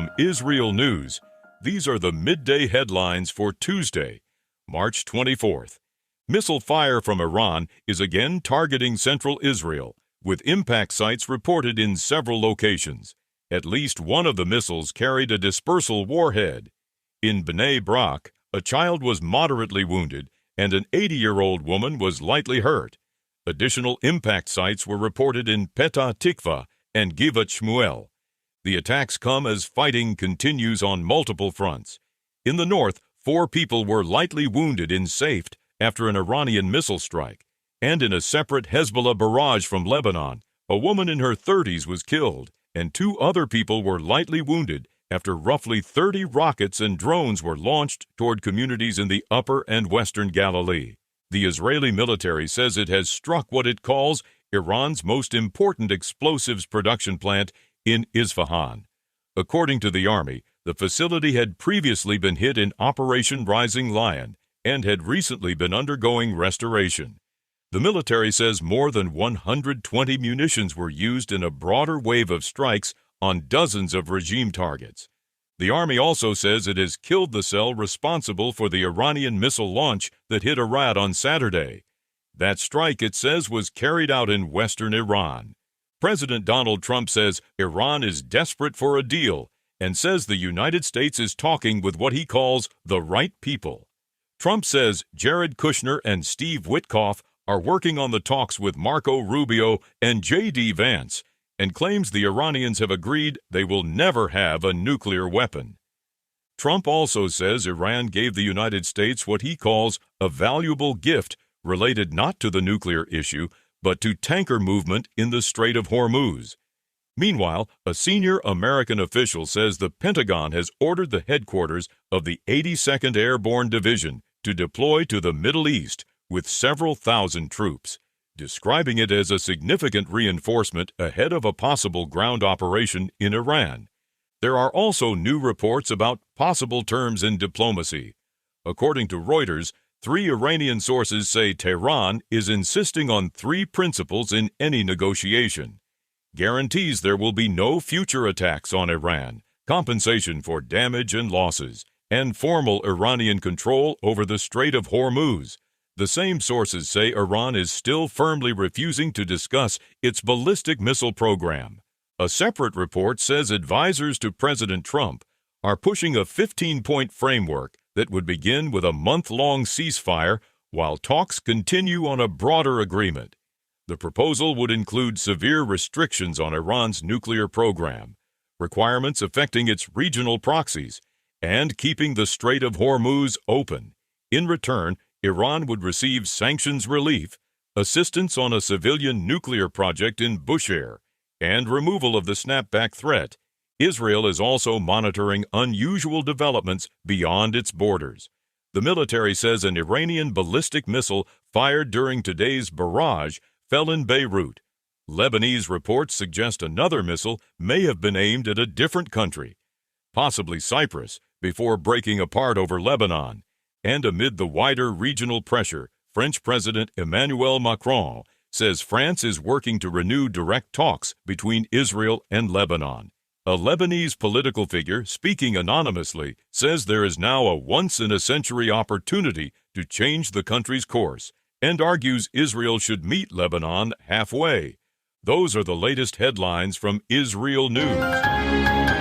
From IsReal News, these are the midday headlines for Tuesday, March 24th. Missile fire from Iran is again targeting central Israel, with impact sites reported in several locations. At least one of the missiles carried a dispersal warhead. In Bnei Brak, a child was moderately wounded and an 80-year-old woman was lightly hurt. Additional impact sites were reported in Petah Tikva and Givat Shmuel. The attacks come as fighting continues on multiple fronts. In the north, 4 people were lightly wounded in Safed after an Iranian missile strike. And in a separate Hezbollah barrage from Lebanon, a woman in her 30s was killed, and 2 other people were lightly wounded after roughly 30 rockets and drones were launched toward communities in the upper and western Galilee. The Israeli military says it has struck what it calls Iran's most important explosives production plant in Isfahan. According to the army, the facility had previously been hit in Operation Rising Lion and had recently been undergoing restoration. The military says more than 120 munitions were used in a broader wave of strikes on dozens of regime targets. The army also says it has killed the cell responsible for the Iranian missile launch that hit Arad on Saturday. That strike, it says, was carried out in western Iran. President Donald Trump says Iran is desperate for a deal and says the United States is talking with what he calls the right people. Trump says Jared Kushner and Steve Witkoff are working on the talks with Marco Rubio and J.D. Vance and claims the Iranians have agreed they will never have a nuclear weapon. Trump also says Iran gave the United States what he calls a valuable gift related not to the nuclear issue, but to tanker movement in the Strait of Hormuz. Meanwhile, a senior American official says the Pentagon has ordered the headquarters of the 82nd Airborne Division to deploy to the Middle East with several thousand troops, describing it as a significant reinforcement ahead of a possible ground operation in Iran. There are also new reports about possible terms in diplomacy. According to Reuters, 3 Iranian sources say Tehran is insisting on 3 principles in any negotiation: guarantees there will be no future attacks on Iran, compensation for damage and losses, and formal Iranian control over the Strait of Hormuz. The same sources say Iran is still firmly refusing to discuss its ballistic missile program. A separate report says advisors to President Trump are pushing a 15-point framework that would begin with a month-long ceasefire while talks continue on a broader agreement. The proposal would include severe restrictions on Iran's nuclear program, requirements affecting its regional proxies, and keeping the Strait of Hormuz open. In return, Iran would receive sanctions relief, assistance on a civilian nuclear project in Bushehr, and removal of the snapback threat. Israel is also monitoring unusual developments beyond its borders. The military says an Iranian ballistic missile fired during today's barrage fell in Beirut. Lebanese reports suggest another missile may have been aimed at a different country, possibly Cyprus, before breaking apart over Lebanon. And amid the wider regional pressure, French President Emmanuel Macron says France is working to renew direct talks between Israel and Lebanon. A Lebanese political figure, speaking anonymously, says there is now a once-in-a-century opportunity to change the country's course and argues Israel should meet Lebanon halfway. Those are the latest headlines from IsReal News.